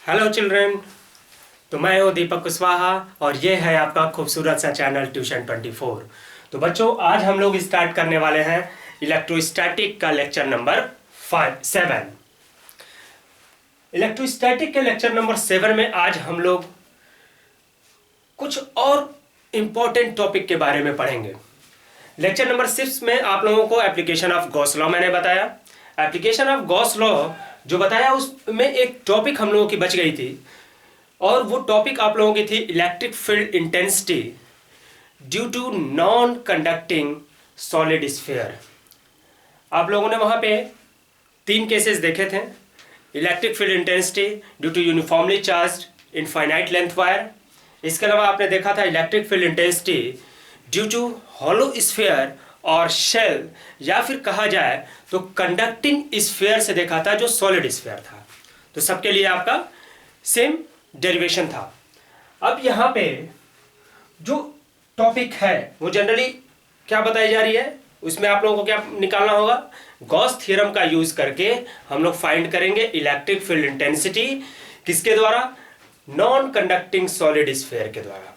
Hello children. तो मैं हूँ दीपक कुशवाहा और ये है आपका खूबसूरत सा चैनल ट्यूशन 24। तो बच्चों, आज हम लोग स्टार्ट करने वाले हैं इलेक्ट्रोस्टैटिक का लेक्चर नंबर 7। इलेक्ट्रोस्टैटिक के लेक्चर नंबर 7 में आज हम लोग कुछ और इम्पोर्टेंट टॉपिक के बारे में पढ़ेंगे। लेक्चर नंबर 6 में आप लोगों को एप्लीकेशन ऑफ गॉस लॉ मैंने बताया। एप्लीकेशन ऑफ गॉस लॉ जो बताया उसमें एक टॉपिक हम लोगों की बच गई थी और वो टॉपिक आप लोगों की थी electric field intensity due to non conducting solid sphere. आप लोगों ने वहां पे 3 केसेस देखे थे। Electric field intensity due to uniformly charged infinite length wire. इसके अलावा आपने देखा था electric field intensity due to hollow sphere और शेल, या फिर कहा जाए तो कंडक्टिंग स्फीयर से देखा था जो सॉलिड स्फीयर था। तो सबके लिए आपका सेम डेरिवेशन था। अब यहाँ पे जो टॉपिक है वो जनरली क्या बताई जा रही है, उसमें आप लोगों को क्या निकालना होगा, गॉस थ्योरम का यूज करके हम लोग फाइंड करेंगे इलेक्ट्रिक फील्ड इंटेंसिटी किसके द्वारा, नॉन कंडक्टिंग सॉलिड स्फीयर के द्वारा।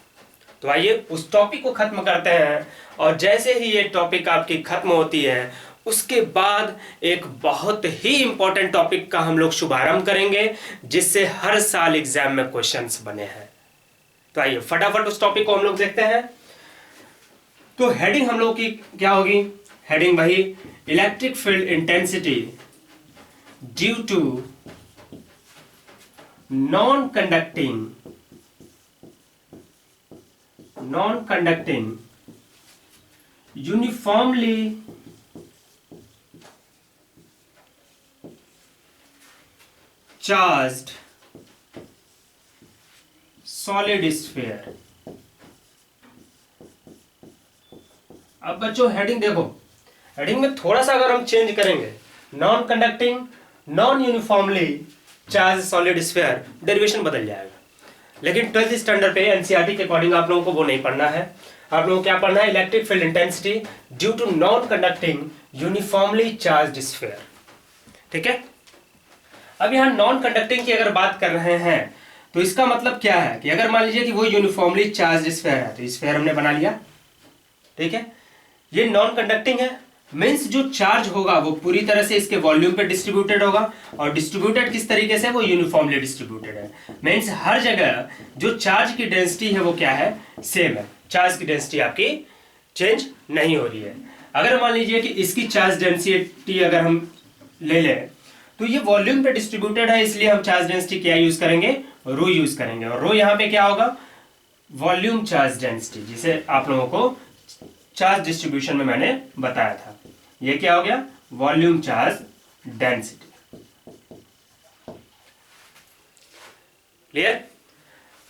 तो आइए उस टॉपिक को खत्म करते हैं और जैसे ही ये टॉपिक आपकी खत्म होती है उसके बाद एक बहुत ही इंपॉर्टेंट टॉपिक का हम लोग शुभारंभ करेंगे जिससे हर साल एग्जाम में क्वेश्चंस बने हैं। तो आइए फटाफट उस टॉपिक को हम लोग देखते हैं। तो हेडिंग हम लोग की क्या होगी, हेडिंग वही electric field intensity due to non conducting uniformly charged solid sphere। अब बच्चों हेडिंग देखो, हेडिंग में थोड़ा सा अगर हम चेंज करेंगे, non conducting non uniformly charge solid sphere, derivation बदल जाएगा। लेकिन 12th स्टैंडर्ड पे एनसीईआरटी के अकॉर्डिंग आप लोगों को वो नहीं पढ़ना है। आप लोगों को क्या पढ़ना है, electric field intensity due to non conducting uniformly charged sphere. ठीक है। अब यहां नॉन कंडक्टिंग की अगर बात कर रहे हैं तो इसका मतलब क्या है कि अगर मान लीजिए कि वो यूनिफॉर्मली चार्ज्ड स्फीयर है तो स्फीयर हमने बना लिया। ठीक है। ये नॉन कंडक्टिंग है, मीन्स जो चार्ज होगा वो पूरी तरह से इसके वॉल्यूम पे डिस्ट्रीब्यूटेड होगा और डिस्ट्रीब्यूटेड किस तरीके से, वो यूनिफॉर्मली डिस्ट्रीब्यूटेड है। मीन्स हर जगह जो चार्ज की डेंसिटी है वो क्या है, सेम है। चार्ज की डेंसिटी आपकी चेंज नहीं हो रही है। अगर मान लीजिए कि इसकी चार्ज डेंसिटी अगर हम ले लें तो ये वॉल्यूम पे डिस्ट्रीब्यूटेड है, इसलिए हम चार्ज डेंसिटी क्या यूज करेंगे, रो यूज करेंगे। और रो यहाँ पे क्या होगा, वॉल्यूम चार्ज डेंसिटी, जिसे आप लोगों को चार्ज डिस्ट्रीब्यूशन में मैंने बताया था। ये क्या हो गया, वॉल्यूम चार्ज डेंसिटी। क्लियर।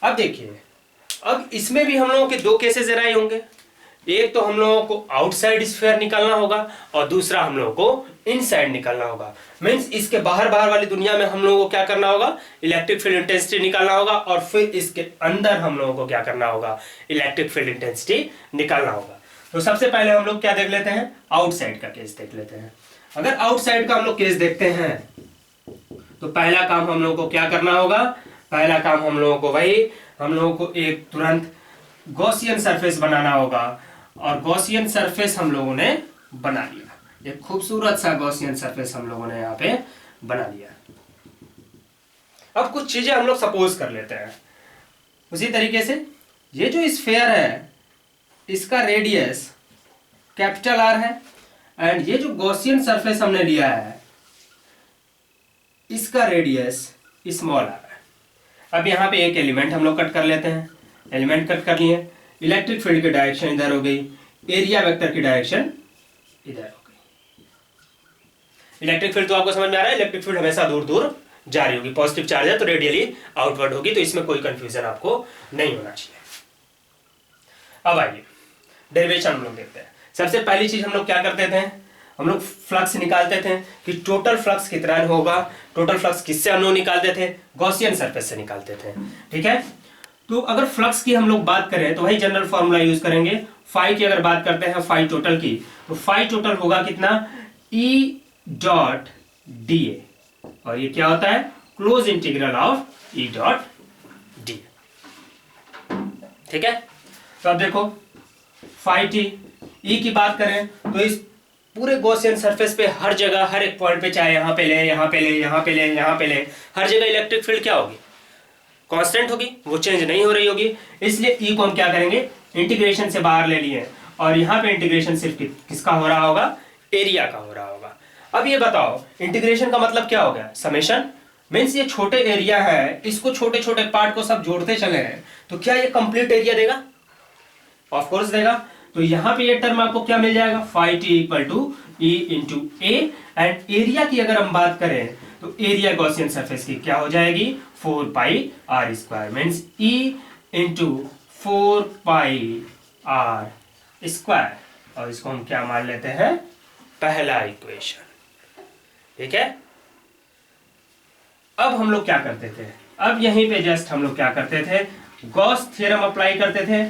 अब देखिए, अब इसमें भी हम लोगों के 2 केसेस राय होंगे। एक तो हम लोगों को आउटसाइड स्फीयर निकालना होगा और दूसरा हम लोगों को इनसाइड निकालना होगा। मींस इसके बाहर वाली दुनिया में हम लोगों को क्या करना होगा, इलेक्ट्रिक फील्ड इंटेंसिटी निकालना होगा और फिर इसके अंदर हम लोगों को क्या करना होगा, इलेक्ट्रिक फील्ड इंटेंसिटी निकालना होगा। तो सबसे पहले हम लोग क्या देख लेते हैं, आउटसाइड का केस देख लेते हैं। अगर आउटसाइड का हम लोग केस देखते हैं तो पहला काम हम लोगों को क्या करना होगा, पहला काम हम लोगों को वही, हम लोगों को एक तुरंत गॉसियन सरफेस बनाना होगा और गॉसियन सरफेस हम लोगों ने बना लिया। एक खूबसूरत सा गॉसियन सरफेस हम लोगों ने यहाँ पे बना लिया। अब कुछ चीजें हम लोग सपोज कर लेते हैं। उसी तरीके से ये जो स्फीयर है इसका रेडियस कैपिटल आर है एंड ये जो गॉसियन सरफेस हमने लिया है इसका रेडियस स्मॉल आर है। अब यहाँ पे एक एलिमेंट हम लोग कट कर लेते हैं। एलिमेंट कट कर लिए, इलेक्ट्रिक फील्ड की डायरेक्शन इधर हो गई, एरिया वेक्टर की डायरेक्शन इधर हो गई। इलेक्ट्रिक फील्ड तो आपको समझ में आ रहा है, इलेक्ट्रिक फील्ड हमेशा दूर दूर जा रही होगी। पॉजिटिव चार्ज है तो रेडियली आउटवर्ड होगी, तो इसमें कोई कंफ्यूजन आपको नहीं होना चाहिए। अब आइए डेरिवेशन हम लोग देखते हैं। सबसे पहली चीज हम लोग क्या करते थे, हम लोग फ्लक्स निकालते थे कि टोटल फ्लक्स कितना होगा। टोटल फ्लक्स किससे हम लोग निकालते थे, गॉसियन सरफेस से निकालते थे। ठीक है। तो अगर फ्लक्स की हम लोग बात करें तो वही जनरल फॉर्मूला यूज करेंगे। फाई की अगर बात करते हैं, फाई टोटल की, तो फाई टोटल होगा कितना, ई डॉट डी ए, और ये क्या होता है, close integral of E dot D. ठीक है, तो अब देखो फाई टी ई की बात करें तो इस पूरे गॉसियन सरफेस पे हर जगह हर एक पॉइंट पे, चाहे यहाँ पे ले, यहाँ पे ले, यहाँ पे ले, यहाँ पे ले, हर जगह इलेक्ट्रिक फील्ड क्या होगी, कांस्टेंट होगी, वो चेंज नहीं हो रही होगी। इसलिए ई को हम क्या करेंगे, इंटीग्रेशन से बाहर ले लिए, और यहाँ पे इंटीग्रेशन सिर्फ किसका हो रहा होगा, एरिया का हो रहा होगा। अब ये बताओ इंटीग्रेशन का मतलब क्या हो गया, समेशन, मीन्स ये छोटे एरिया है, इसको छोटे छोटे पार्ट को सब जोड़ते चले हैं, तो क्या ये कंप्लीट एरिया देगा, ऑफ कोर्स देगा। तो यहाँ पे ये टर्म आपको क्या मिल जाएगा, phi T equal to E into A, and area की अगर हम बात करें तो एरिया गॉसियन सरफेस की क्या हो जाएगी, 4 pi are square, means E into 4 pi are square, और इसको हम क्या मान लेते हैं, पहला इक्वेशन। ठीक है, अब हम लोग क्या करते थे, अब यहीं पे जस्ट हम लोग क्या करते थे, गॉस थ्योरम अप्लाई करते थे,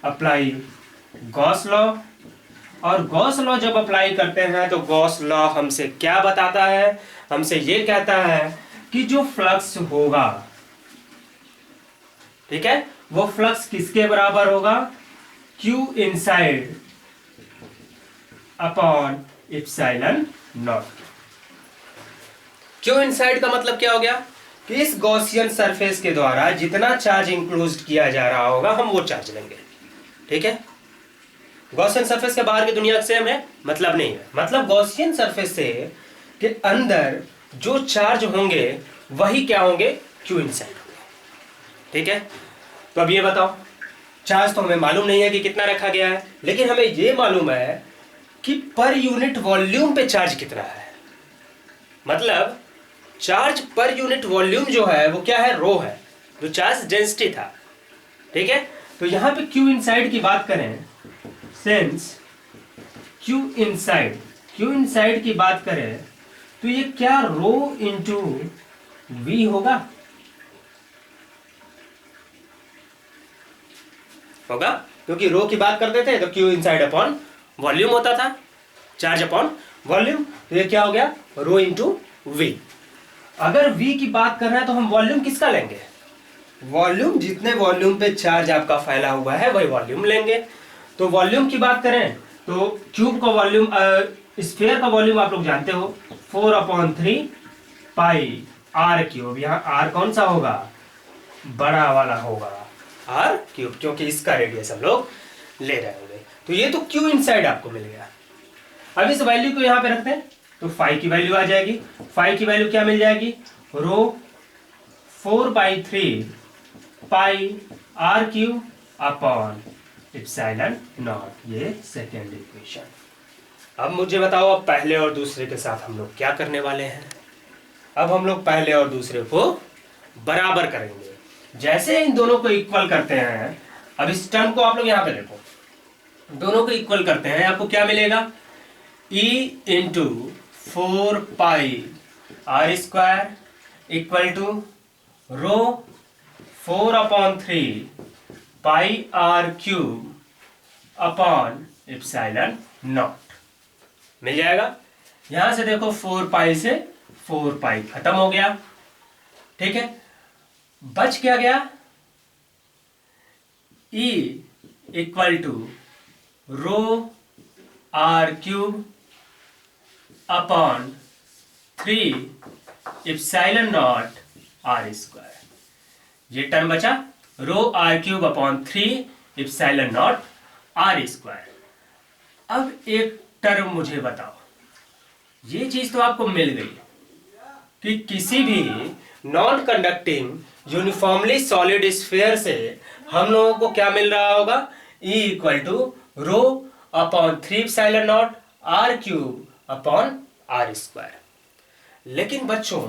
अप्लाई गॉस लॉ। और गॉस लॉ जब अप्लाई करते हैं तो गॉस लॉ हमसे क्या बताता है, हमसे ये कहता है कि जो फ्लक्स होगा, ठीक है, वो फ्लक्स किसके बराबर होगा, Q inside upon epsilon not. Q inside का मतलब क्या हो गया कि इस गॉसियन सरफेस के द्वारा जितना चार्ज इंक्लोज किया जा रहा होगा हम वो चार्ज लेंगे। ठीक है, गॉसियन सरफेस के बाहर की दुनिया से हमें मतलब नहीं है, मतलब गॉसियन सरफेस से के अंदर जो चार्ज होंगे वही क्या होंगे, क्यू इनसाइड होंगे। ठीक है, तो अब ये बताओ, चार्ज तो हमें मालूम नहीं है कि कितना रखा गया है, लेकिन हमें ये मालूम है कि पर यूनिट वॉल्यूम पे चार्ज कितना है, मतलब चार्ज पर यूनिट वॉल्यूम जो है वो क्या है, रो है, जो चार्ज डेंसिटी था। ठीक है, तो यहां पे क्यू इनसाइड की बात करें, सेंस क्यू इनसाइड की बात करें तो ये क्या रो इंटू वी होगा, क्योंकि रो की बात करते थे तो क्यू इनसाइड अपॉन वॉल्यूम होता था, चार्ज अपॉन वॉल्यूम, तो ये क्या हो गया, रो इंटू वी। अगर वी की बात कर रहे हैं तो हम वॉल्यूम किसका लेंगे, वॉल्यूम जितने वॉल्यूम पे चार्ज आपका फैला हुआ है वही वॉल्यूम लेंगे। तो वॉल्यूम की बात करें तो क्यूब का वॉल्यूम, स्फीयर का वॉल्यूम आप लोग जानते हो 4/3 पाई आर क्यूब। यहाँ आर कौन सा होगा, बड़ा वाला होगा, आर क्यूब, क्योंकि इसका रेडियस हम लोग ले रहे होंगे। तो ये तो क्यू इनसाइड आपको मिल गया। अब इस वैल्यू को यहाँ पे रखते हैं तो फाई की वैल्यू आ जाएगी, फाई की वैल्यू क्या मिल जाएगी, rho 4/3 pi are cube upon epsilon not, ये सेकेंड इक्वेशन। अब मुझे बताओ, अब पहले और दूसरे के साथ हम लोग क्या करने वाले हैं, अब हम लोग पहले और दूसरे को बराबर करेंगे। जैसे इन दोनों को इक्वल करते हैं, अब इस टर्म को आप लोग यहाँ पे देखो, दोनों को इक्वल करते हैं, आपको क्या मिलेगा, E into 4 pi are square equal to rho 4/3 pi are cube upon epsilon not मिल जाएगा। यहां से देखो 4 पाई से 4 पाई खत्म हो गया। ठीक है, बच क्या गया, E equal to rho r cube upon 3 epsilon not are square. ये टर्म बचा rho r cube upon 3 epsilon not are square. अब एक टर्म मुझे बताओ, ये चीज तो आपको मिल गई कि किसी भी non conducting uniformly solid sphere से हम लोगों को क्या मिल रहा होगा, E equal to rho upon 3 epsilon not R cube upon R square. लेकिन बच्चों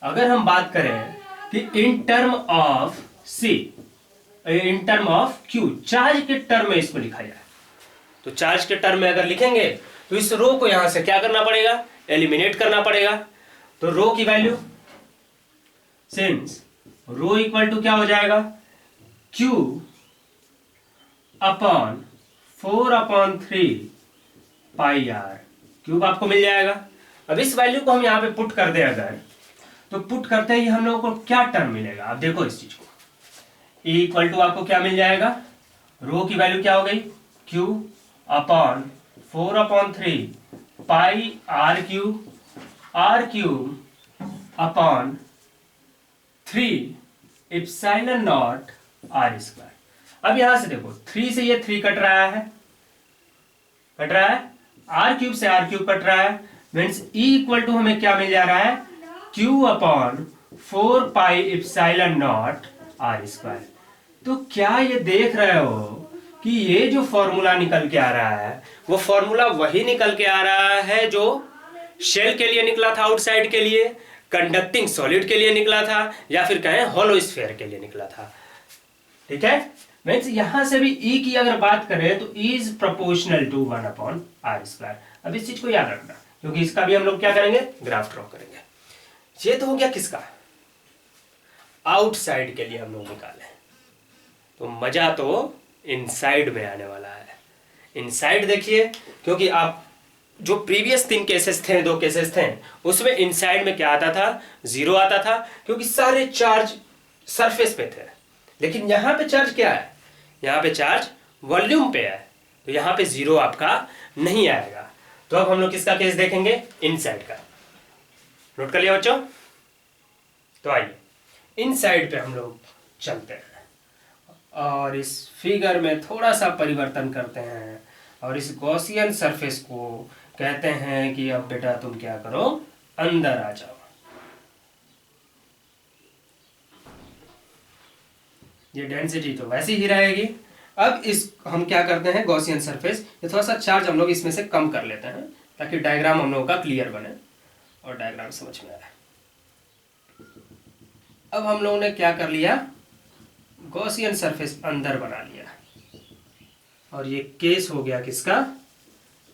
अगर हम बात करें कि in term of C, in term of Q, charge के टर्म में इसको लिखा जाए, तो चार्ज के टर्म में अगर लिखेंगे तो इस रो को यहां से क्या करना पड़ेगा, एलिमिनेट करना पड़ेगा। तो रो की value, since rho equal to क्या हो जाएगा, Q upon 4/3 pi are cube आपको मिल जाएगा। अब इस वैल्यू को हम यहां पे पुट कर दें अगर, तो पुट करते ही हम लोगों को क्या टर्म मिलेगा, आप देखो इस चीज को। E इक्वल टू आपको क्या मिल जाएगा, रो की वैल्यू क्या हो गई, Q upon 4/3 pi are cube upon 3 epsilon naught are square. अब यहां से देखो 3 से ये 3 कट रहा है, आर क्यूब से आर क्यूब कट रहा है, मीन्स E इक्वल टू हमें क्या मिल जा रहा है, Q upon 4 pi epsilon naught are square. तो क्या ये देख रहे हो कि ये जो फॉर्मूला निकल के आ रहा है वो फॉर्मूला वही निकल के आ रहा है जो शेल के लिए निकला था, आउटसाइड के लिए, कंडक्टिंग सॉलिड के लिए निकला था, या फिर कहें होलो स्फीयर के लिए निकला था। ठीक है, मीन्स यहां से भी E की अगर बात करें तो E is proportional to 1/r square. अब इस चीज को याद रखना, क्योंकि इसका भी हम लोग क्या करेंगे, ग्राफ ड्रॉ करेंगे। ये तो हो गया किसका, आउटसाइड के लिए हम लोग निकाले। तो मजा तो इनसाइड में आने वाला है। इनसाइड देखिए, क्योंकि आप जो प्रीवियस 3 केसेस थे, 2 केसेस थे, उसमें इनसाइड में क्या आता था, 0 आता था, क्योंकि सारे चार्ज सरफेस पे थे। लेकिन यहां पे चार्ज क्या है, यहां पे चार्ज वॉल्यूम पे है, तो यहां पे 0 आपका नहीं आएगा। तो अब हम लोग किसका केस देखेंगे, इनसाइड का। नोट कर लिया बच्चों। तो आइए इनसाइड पे हम लोग चलते हैं और इस फिगर में थोड़ा सा परिवर्तन करते हैं और इस गॉसियन सरफेस को कहते हैं कि अब बेटा तुम क्या करो, अंदर आ जाओ। ये डेंसिटी तो वैसी ही रहेगी। अब इस हम क्या करते हैं, गॉसियन सरफेस, ये थोड़ा सा चार्ज हम लोग इसमें से कम कर लेते हैं ताकि डायग्राम हम लोगों का क्लियर बने और डायग्राम समझ में आए। अब हम लोगों ने क्या कर लिया, गॉसियन सरफेस अंदर बना लिया और ये केस हो गया किसका,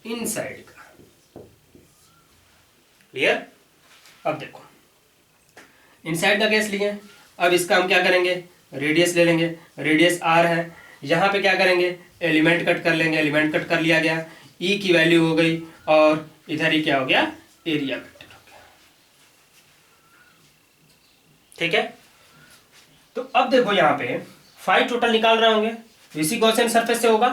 इनसाइड का। क्लियर। अब देखो इनसाइड का केस लिए, अब इसका हम क्या करेंगे, रेडियस ले लेंगे, रेडियस r है, यहां पे क्या करेंगे, एलिमेंट कट कर लेंगे, एलिमेंट कट कर लिया गया, E की वैल्यू हो गई और इधर ही क्या हो गया, एरिया वेक्टर हो गया। ठीक है, तो अब देखो यहां पे फाई टोटल निकाल रहे होंगे, इसी गॉसियन सरफेस से होगा,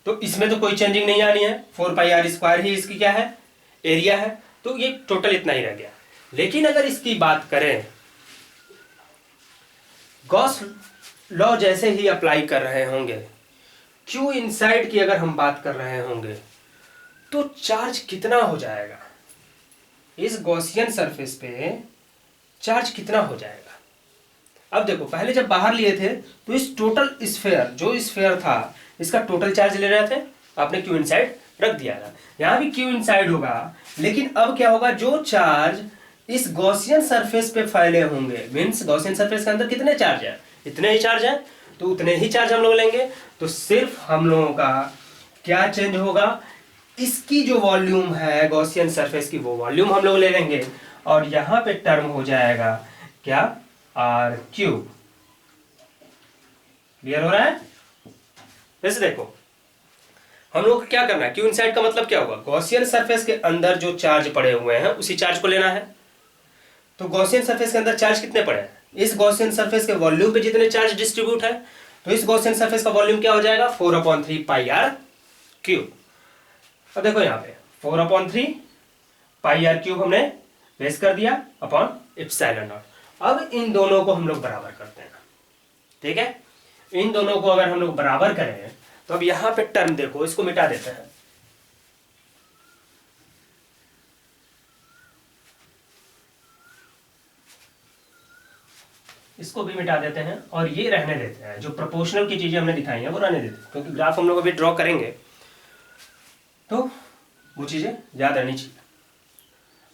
तो इसमें तो कोई चेंजिंग नहीं आनी है, 4 पाई आर स्क्वायर ही इसकी क्या है, एरिया है, तो ये टोटल इतना ही रह गया। लेकिन अगर इसकी बात करें, गॉस लॉ जैसे ही अप्लाई कर रहे होंगे, क्यू इनसाइड की अगर हम बात कर रहे होंगे, तो चार्ज कितना हो जाएगा, इस गॉसियन सरफेस पे चार्ज कितना हो जाएगा। अब देखो पहले जब बाहर लिए थे तो इस टोटल स्फेयर, जो स्फेयर था, इसका टोटल चार्ज ले रहे थे, आपने क्यू इनसाइड रख दिया था, यहां भी क्यू इनसाइड होगा। लेकिन अब क्या होगा, जो चार्ज इस गॉसियन सरफेस पे फैले होंगे, मीन्स गॉसियन सरफेस के अंदर कितने चार्ज है, इतने ही चार्ज है, तो उतने ही चार्ज हम लोग लेंगे। तो सिर्फ हम लोगों का क्या चेंज होगा, इसकी जो वॉल्यूम है गॉसियन सरफेस की, वो वॉल्यूम हम लोग ले लेंगे और यहां पे टर्म हो जाएगा क्या, आर क्यूब। क्लियर हो रहा है। वैसे देखो हम लोग को क्या करना है, क्यू इनसाइड का मतलब क्या होगा, गॉसियन सरफेस के अंदर जो चार्ज पड़े हुए हैं उसी चार्ज को लेना है। तो गॉसियन सरफेस के अंदर चार्ज कितने पड़े हैं, इस गॉसियन सरफेस के वॉल्यूम पे जितने चार्ज डिस्ट्रीब्यूट है, तो इस गॉसियन सरफेस का वॉल्यूम क्या हो जाएगा, 4/3 पाई आर क्यूब। अब देखो यहाँ पे 4/3 पाई आर क्यूब हमने बेस कर दिया अपॉन इप्सिलॉन नॉट। अब इन दोनों को हम लोग बराबर करते हैं, ठीक है, इन दोनों को अगर हम लोग बराबर करें तो अब यहां पे टर्म देखो, इसको मिटा देते हैं, इसको भी मिटा देते हैं और ये रहने देते हैं, जो प्रोपोर्शनल की चीजें हमने दिखाई हैं वो रहने देते हैं, क्योंकि ग्राफ हम लोग अभी ड्रॉ करेंगे तो वो चीजें याद रहनी चाहिए।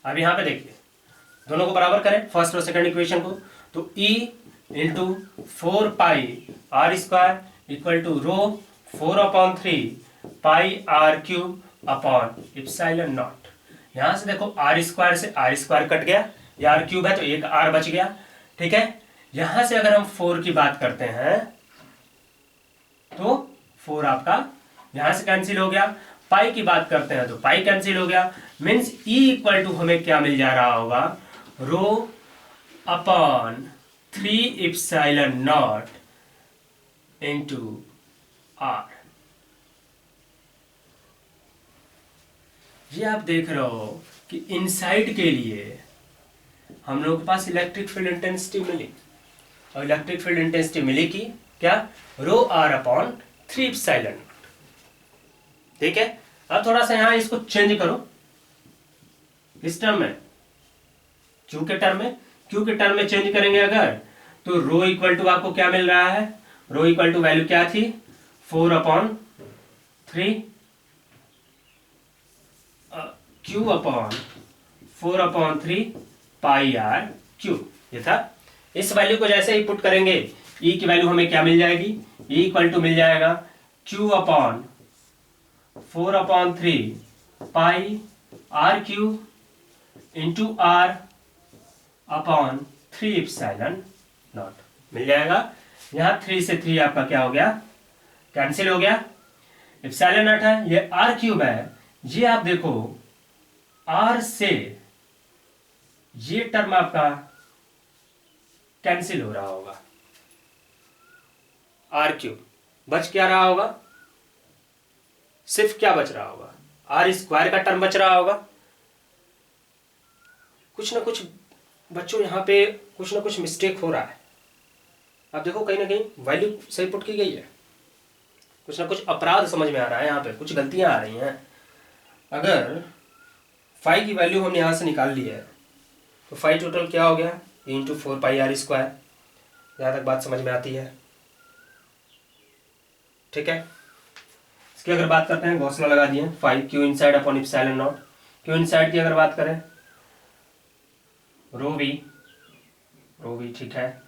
अब यहां पे देखिए दोनों को बराबर करें, फर्स्ट और सेकंड इक्वेशन को, तो E into 4 pi are square equal to rho 4/3 pi are cube upon epsilon naught. यहां से देखो आर स्क्वायर से आर स्क्वायर कट गया, ये आर क्यूब है तो एक आर बच गया, ठीक है। यहां से अगर हम 4 की बात करते हैं तो 4 आपका यहां से कैंसिल हो गया, पाई की बात करते हैं तो पाई कैंसिल हो गया, मीन्स E इक्वल टू हमें क्या मिल जा रहा होगा, rho upon 3 epsilon naught into R. ये आप देख रहे हो कि इनसाइड के लिए हम लोग के पास इलेक्ट्रिक फील्ड इंटेंसिटी मिली, और इलेक्ट्रिक फील्ड इंटेंसिटी मिली कि क्या, रो आर अपॉन 3 इप्सिलॉन। ठीक है, अब थोड़ा सा यहां इसको चेंज करो, इस टर्म में क्यू के टर्म में, क्यू के टर्म में चेंज करेंगे अगर, तो रो इक्वल टू आपको क्या मिल रहा है, रो इक्वल टू वैल्यू क्या थी, 4/3 Q upon 4/3 pi are Q, ये था। इस वैल्यू को जैसे ही पुट करेंगे, ई की वैल्यू हमें क्या मिल जाएगी, ई इक्वल टू मिल जाएगा Q upon 4/3 pi are Q into r upon 3 epsilon not मिल जाएगा। यहां 3 से 3 आपका क्या हो गया, कैंसिल हो गया। इप्सिलॉन नॉट है, ये आर क्यूब है, ये आप देखो आर से ये टर्म आपका कैंसिल हो रहा होगा, आर क्यूब बच क्या रहा होगा, सिर्फ क्या बच रहा होगा, आर स्क्वायर का टर्म बच रहा होगा। कुछ ना कुछ बच्चों यहां पे कुछ ना कुछ मिस्टेक हो रहा है। आप देखो कहीं ना कहीं वैल्यू सही पुट की गई है, कुछ ना कुछ अपराध समझ में आ रहा है, यहाँ पे कुछ गलतियां आ रही हैं। अगर फाई की वैल्यू हमने यहाँ से निकाल ली है, तो फाई टोटल क्या हो गया, इंटू 4 पाई आर स्क्वायर। यहाँ तक बात समझ में आती है, ठीक है। इसकी अगर बात करते हैं, घोंसला लगा दिए, phi Q inside upon epsilon not. Q inside की अगर बात करें, रो वी ठीक है,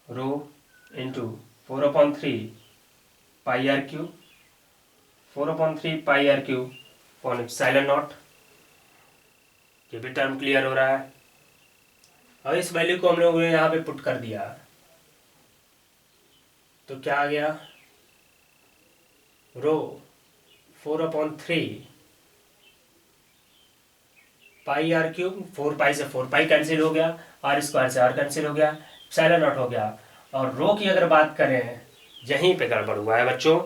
rho into 4/3 pi are Q, 4/3 pi are Q upon epsilon not. ये भी टर्म क्लियर हो रहा है। और इस वैल्यू को हम लोगों ने यहाँ पे पुट कर दिया, तो क्या आ गया, रो 4/3 पाई आर क्यूब, 4 पाई से 4 पाई कैंसिल हो गया, आर स्क्वायर से आर कैंसिल हो गया, इप्सिलॉन नॉट हो गया। और रो की अगर बात करें, यहीं पे गड़बड़ हुआ है बच्चों,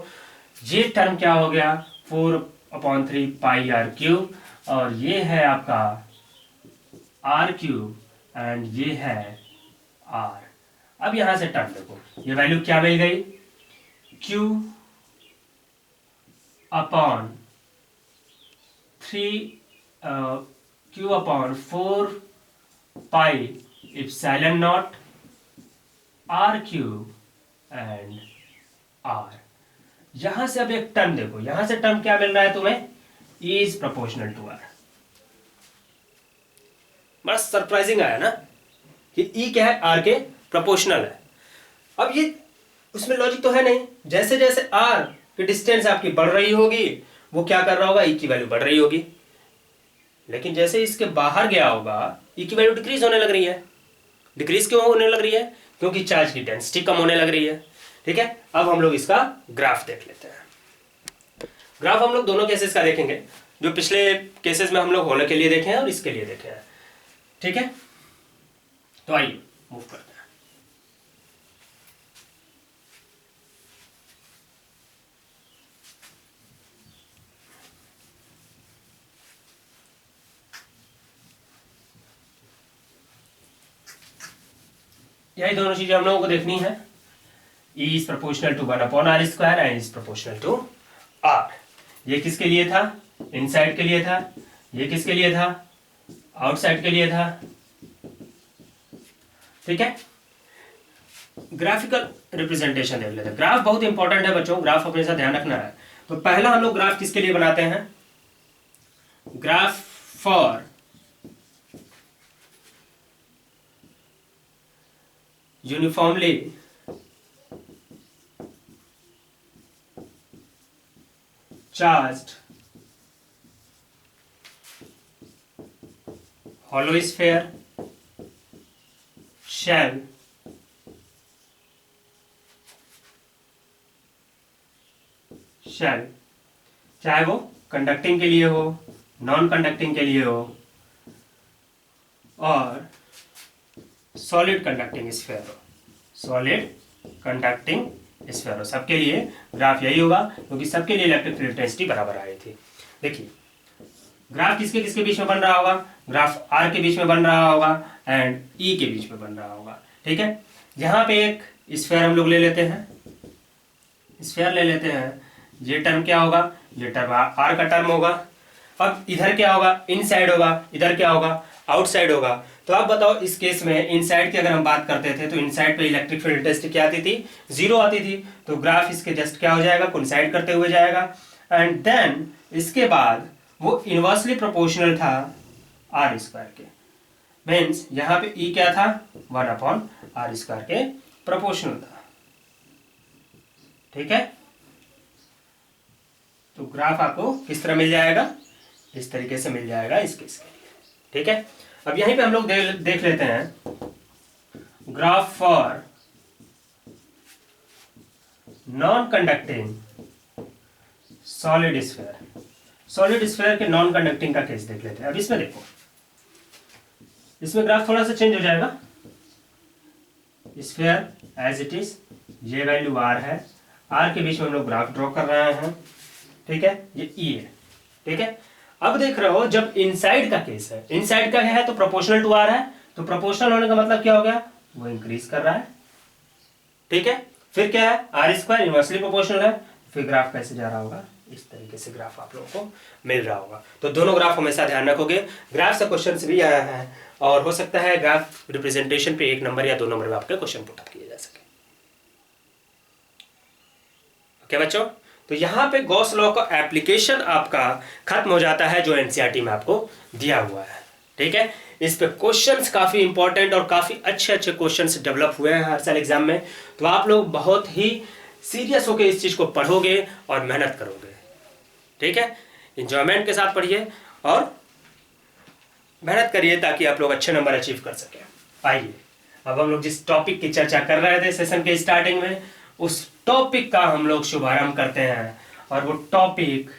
ये टर्म क्या हो गया, 4/3 पाई आर क्यूब, और ये है आपका आर क्यूब एंड ये है आर। अब यहां से टर्म देखो, ये वैल्यू क्या मिल गई, Q upon 4 pi epsilon naught R cube and R. यहां से अब एक टर्म देखो, यहां से टर्म क्या मिल रहा है तुम्हें, इज प्रोपोर्शनल टू आर। बड़ा सरप्राइजिंग आया ना कि ई क्या है, आर के प्रोपोर्शनल है। अब ये उसमें लॉजिक तो है नहीं, जैसे जैसे आर की डिस्टेंस आपकी बढ़ रही होगी, वो क्या कर रहा होगा, ई की वैल्यू बढ़ रही होगी। लेकिन जैसे इसके बाहर गया होगा, ई की वैल्यू डिक्रीज होने लग रही है। डिक्रीज क्यों होने लग रही है, क्योंकि चार्ज की डेंसिटी कम होने लग रही है। ठीक है, अब हम लोग इसका ग्राफ देख लेते हैं। ग्राफ हम लोग दोनों केसेस का देखेंगे, जो पिछले केसेस में हम लोग होने के लिए देखे हैं और इसके लिए देखे हैं। ठीक है, तो आइए मूव करते हैं। यही दोनों चीजें हम लोगों को देखनी है। E is proportional to 1/r square and is proportional to r। ये किसके लिए था, इनसाइड के लिए था। ये किसके लिए था, आउटसाइड के लिए था। ठीक है, ग्राफिकल रिप्रेजेंटेशन देख लेते हैं। ग्राफ बहुत इंपॉर्टेंट है बच्चों, ग्राफ हमेशा ध्यान रखना है। तो पहला हम लोग ग्राफ किसके लिए बनाते हैं, graph for uniformly charged hollow sphere shell चाहे वो कंडक्टिंग के लिए हो, नॉन कंडक्टिंग के लिए हो, और सॉलिड कंडक्टिंग स्फीयर हो, सॉलिड कंडक्टिंग स्फीयर हो, सबके लिए ग्राफ यही होगा क्योंकि सबके लिए इलेक्ट्रिक फील्ड इंटेंसिटी बराबर आई थी। देखिए ग्राफ किसके किसके बीच में बन रहा होगा, ग्राफ आर के बीच में बन रहा होगा एंड ई के बीच में बन रहा होगा। ठीक है, यहाँ पे एक स्फीयर हम लोग ले लेते हैं, स्फीयर ले लेते हैं, ये टर्म क्या होगा, ये टर्म आर का टर्म होगा। अब इधर क्या होगा, इनसाइड होगा, इधर क्या होगा, आउटसाइड होगा। तो आप बताओ इस केस में इनसाइड की अगर हम बात करते थे तो इनसाइड पे इलेक्ट्रिक फील्ड इंटेंसिटी क्या आती थी, 0 आती थी। तो ग्राफ इसके जस्ट क्या हो जाएगा, कोइंसाइड करते हुए जाएगा एंड देन इसके बाद वो इनवर्सली प्रोपोर्शनल था आर स्क्वायर के, मीन्स यहाँ पे ई क्या था, 1/r² के प्रोपोर्शनल था। ठीक है, तो ग्राफ आपको किस तरह मिल जाएगा, इस तरीके से मिल जाएगा इस केस के लिए। ठीक है, अब यहीं पे हम लोग देख लेते हैं graph for non conducting solid sphere, solid sphere के नॉन कंडक्टिंग का केस देख लेते हैं। अब इसमें देखो, इसमें ग्राफ थोड़ा सा चेंज हो जाएगा, स्फीयर एज इट इज, ये वैल्यू आर है, आर के बीच में हम लोग ग्राफ ड्रॉ कर रहे हैं। ठीक है, ये ई है। ठीक है, अब देख रहे हो जब इनसाइड का केस है, इनसाइड का है तो प्रोपोर्शनल टू आर है, तो प्रोपोर्शनल होने का मतलब क्या हो गया, वो इंक्रीज कर रहा है। ठीक है, फिर क्या है, r² इनवर्सली प्रोपोर्शनल है, फिर ग्राफ कैसे जा रहा होगा, इस तरीके से ग्राफ आप लोगों को मिल रहा होगा। तो दोनों ग्राफ हमेशा ध्यान रखोगे, ग्राफ से क्वेश्चन भी आया है और हो सकता है ग्राफ रिप्रेजेंटेशन पे 1 नंबर या 2 नंबर में आपके क्वेश्चन पुट अप किए जा सके। ओके बच्चों, तो यहाँ पे गॉस लॉ का एप्लीकेशन आपका खत्म हो जाता है जो एनसीईआरटी में आपको दिया हुआ है। ठीक है, इस पे क्वेश्चंस काफी इंपॉर्टेंट और काफी अच्छे अच्छे क्वेश्चंस डेवलप हुए हैं हर साल एग्जाम में। तो आप लोग बहुत ही सीरियस होकर इस चीज को पढ़ोगे और मेहनत करोगे। ठीक है, इंजॉयमेंट के साथ पढ़िए और मेहनत करिए ताकि आप लोग अच्छे नंबर अचीव कर सके। आइए अब हम लोग जिस टॉपिक की चर्चा कर रहे थे सेशन के स्टार्टिंग में, उस टॉपिक का हम लोग शुभारंभ करते हैं और वो टॉपिक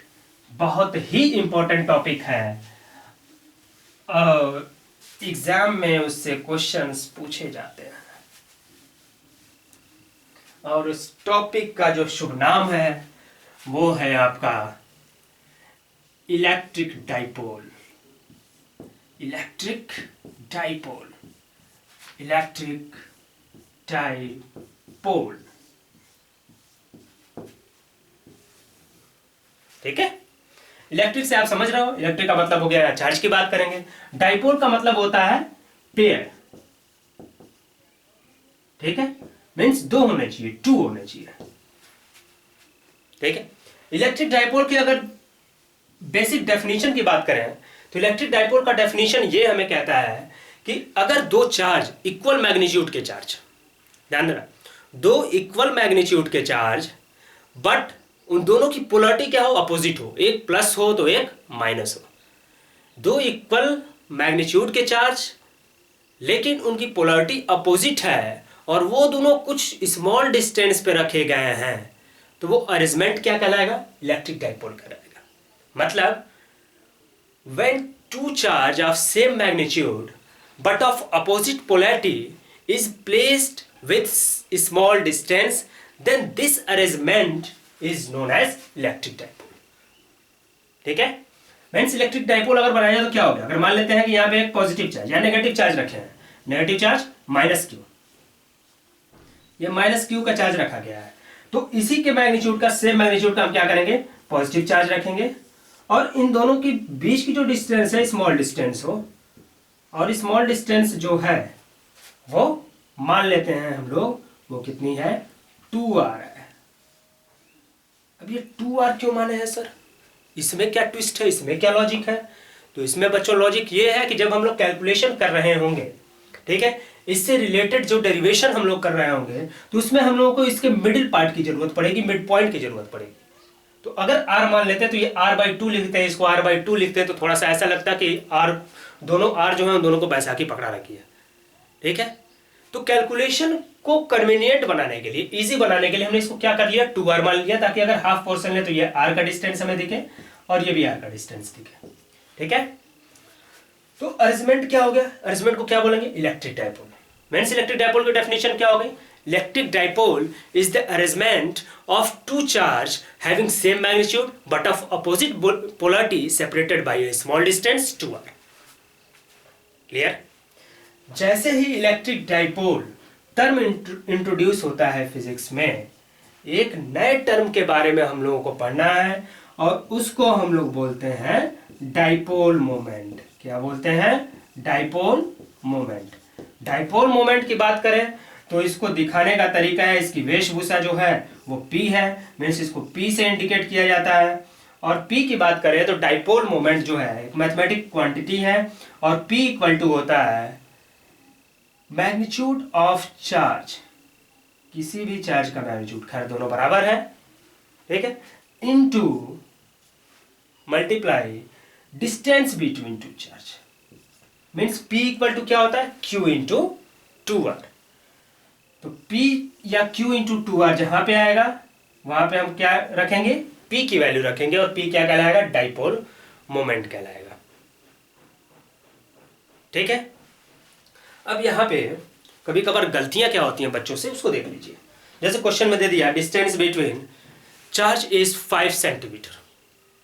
बहुत ही इंपॉर्टेंट टॉपिक है और एग्जाम में उससे क्वेश्चंस पूछे जाते हैं। और उस टॉपिक का जो शुभ नाम है वो है आपका electric dipole, electric dipole, electric dipole. ठीक है, इलेक्ट्रिक से आप समझ रहे हो, इलेक्ट्रिक का मतलब हो गया चार्ज की बात करेंगे, डाइपोल का मतलब होता है पेयर। ठीक है, मीन्स 2 होने चाहिए, 2 होने चाहिए। ठीक है, इलेक्ट्रिक डाइपोल की अगर बेसिक डेफिनेशन की बात करें तो इलेक्ट्रिक डाइपोल का डेफिनेशन ये हमें कहता है कि अगर 2 चार्ज इक्वल मैग्नीट्यूड के चार्ज, ध्यान देना, 2 इक्वल मैग्नीट्यूड के चार्ज बट उन दोनों की पोलरिटी क्या हो, अपोजिट हो, एक प्लस हो तो एक माइनस हो। 2 इक्वल मैग्नीट्यूड के चार्ज लेकिन उनकी पोलरिटी अपोजिट है और वो दोनों कुछ स्मॉल डिस्टेंस पे रखे गए हैं, तो वो अरेंजमेंट क्या कहलाएगा, इलेक्ट्रिक डाइपोल कहलाएगा। मतलब when 2 charge of same magnitude but of opposite polarity is placed with small distance, then this arrangement is known as electric dipole। ठीक है, मीन्स इलेक्ट्रिक डाइपोल अगर बनाया जाए तो क्या हो गया, अगर मान लेते हैं कि यहाँ पे एक पॉजिटिव चार्ज या नेगेटिव चार्ज रखे हैं, नेगेटिव चार्ज -q, ये -q का चार्ज रखा गया है, तो इसी के मैग्नीट्यूड का, सेम मैग्नीट्यूड का हम क्या करेंगे, पॉजिटिव चार्ज रखेंगे और इन दोनों के बीच की जो डिस्टेंस है स्मॉल डिस्टेंस हो, और स्मॉल डिस्टेंस जो है वो मान लेते हैं हम लोग, वो कितनी है, 2r है। अब ये 2r क्यों माने हैं सर, इसमें क्या ट्विस्ट है, इसमें क्या लॉजिक है? तो इसमें बच्चों लॉजिक ये है कि जब हम लोग कैलकुलेशन कर रहे होंगे, ठीक है, इससे रिलेटेड जो डेरिवेशन हम लोग कर रहे होंगे, तो उसमें हम लोगों को इसके मिडिल पार्ट की जरूरत पड़ेगी, मिड पॉइंट की जरूरत पड़ेगी। तो अगर r मान लेते हैं तो ये r/2 लिखते हैं, इसको r/2 लिखते हैं, तो थोड़ा सा ऐसा लगता है कि r, दोनों r जो है उन दोनों को बैसाखी पकड़ा रखी है। ठीक है, तो कैलकुलेशन को कन्वीनियंट बनाने के लिए, इजी बनाने के लिए हमने इसको क्या कर लिया, 2r मान लिया, ताकि अगर हाफ पोर्शन ले तो ये r का डिस्टेंस हमें दिखे और ये भी r का डिस्टेंस दिखे। ठीक है, तो अरेंजमेंट क्या हो गया, अरेंजमेंट को क्या बोलेंगे, electric dipole. Means electric dipole की डेफिनेशन क्या हो गई? Electric dipole is the arrangement of two charge having same magnitude but of opposite polarity separated by a small distance 2r। Clear? जैसे ही इलेक्ट्रिक डाइपोल टर्म इंट्रोड्यूस होता है physics में, एक नए टर्म के बारे में हम लोगों को पढ़ना है और उसको हम लोग बोलते हैं डाइपोल मोमेंट। क्या बोलते हैं? Dipole moment. डाइपोल मोमेंट की बात करें तो इसको दिखाने का तरीका है, इसकी वेशभूषा जो है वो P है, मीन्स इसको P से इंडिकेट किया जाता है। और P की बात करें तो डाइपोल मोमेंट जो है एक मैथमेटिक क्वांटिटी है और P इक्वल टू होता है मैग्नीट्यूड ऑफ चार्ज, किसी भी चार्ज का मैग्नीट्यूड, खैर दोनों बराबर है, ठीक है, into multiply distance between two charge. Means P equal to क्या होता है? Q into 2r। तो P या Q इंटू 2r जहां पे आएगा वहां पे हम क्या रखेंगे? P की वैल्यू रखेंगे और P क्या कहलाएगा? डाइपोल मोमेंट कहलाएगा। ठीक है। अब यहां पे कभी कभार गलतियां क्या होती हैं बच्चों से, उसको देख लीजिए। जैसे क्वेश्चन में दे दिया distance between charge is 5 centimetre,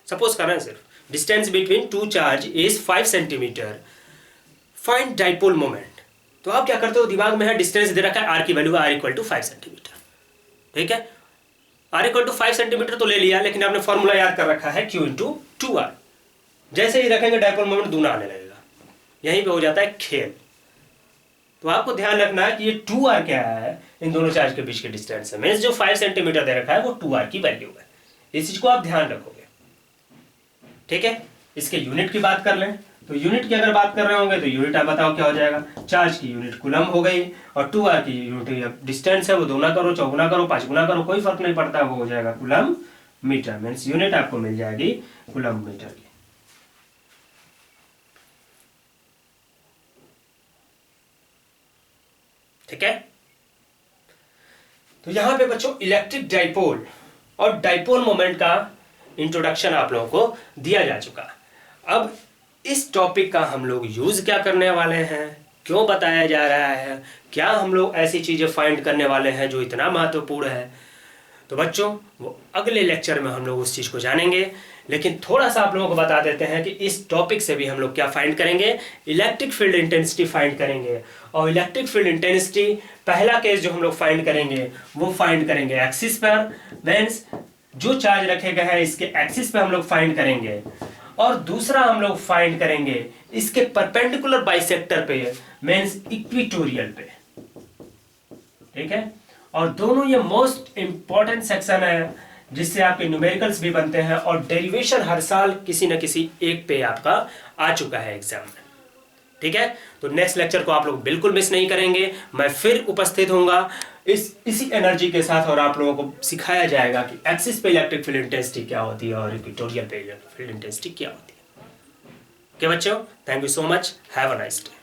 suppose करना है सिर्फ distance between two charge is 5 centimetre, find dipole moment. तो आप क्या करते हो? दिमाग में है डिस्टेंस दे रखा है, आर की value R equal to 5 centimetre, ठीक है, आर इक्वल टू 5 सेंटीमीटर तो ले लिया, लेकिन आपने फॉर्मूला याद कर रखा है Q इंटू 2r। जैसे ही रखेंगे डाइपोल मोमेंट दूना आने लगेगा, यहीं पे हो जाता है खेल। तो आपको ध्यान रखना है कि ये 2r क्या है, इन दोनों चार्ज के बीच के डिस्टेंस है, मीन्स जो 5 सेंटीमीटर दे रखा है वो 2r की वैल्यू है। इस चीज को आप ध्यान रखोगे, ठीक है। इसके यूनिट की बात कर लें तो यूनिट की अगर बात कर रहे होंगे तो यूनिट आप बताओ क्या हो जाएगा? चार्ज की यूनिट कूलम हो गई और 2r की यूनिट डिस्टेंस है वो दोगुना करो, चौगुना करो, 5 गुना करो, कोई फर्क नहीं पड़ता, वो हो जाएगा कूलम मीटर। मीन्स यूनिट आपको मिल जाएगी कूलम मीटर की। ठीक है। तो यहां पे बच्चों इलेक्ट्रिक डाइपोल और डाइपोल मोमेंट का इंट्रोडक्शन आप लोगों को दिया जा चुका। अब इस टॉपिक का हम लोग यूज क्या करने वाले हैं, क्यों बताया जा रहा है, क्या हम लोग ऐसी चीजें फाइंड करने वाले हैं जो इतना महत्वपूर्ण है, तो बच्चों वो अगले लेक्चर में हम लोग उस चीज को जानेंगे। लेकिन थोड़ा सा आप लोगों को बता देते हैं कि इस टॉपिक से भी हम लोग क्या फाइंड करेंगे? इलेक्ट्रिक फील्ड इंटेंसिटी फाइंड करेंगे। और इलेक्ट्रिक फील्ड इंटेंसिटी पहला केस जो हम लोग फाइंड करेंगे वो फाइंड करेंगे एक्सिस पर, मींस जो चार्ज रखे गए हैं इसके एक्सिस पे हम लोग फाइंड करेंगे। और दूसरा हम लोग फाइंड करेंगे इसके परपेंडिकुलर बाइसेक्टर पे, मींस इक्वेटोरियल पे, ठीक है। और दोनों ये मोस्ट इंपॉर्टेंट सेक्शन है जिससे आपके न्यूमेरिकल्स भी बनते हैं और डेरिवेशन हर साल किसी न किसी एक पे आपका आ चुका है एग्जाम में, ठीक है। तो नेक्स्ट लेक्चर को आप लोग बिल्कुल मिस नहीं करेंगे, मैं फिर उपस्थित होऊंगा इसी एनर्जी के साथ और आप लोगों को सिखाया जाएगा कि एक्सिस पे इलेक्ट्रिक फील्ड इंटेंसिटी क्या होती है और इक्वेटोरियल पे इलेक्ट्रिक फील्ड इंटेंसिटी क्या होती है। ओके बच्चों, thank you so much, have a nice day.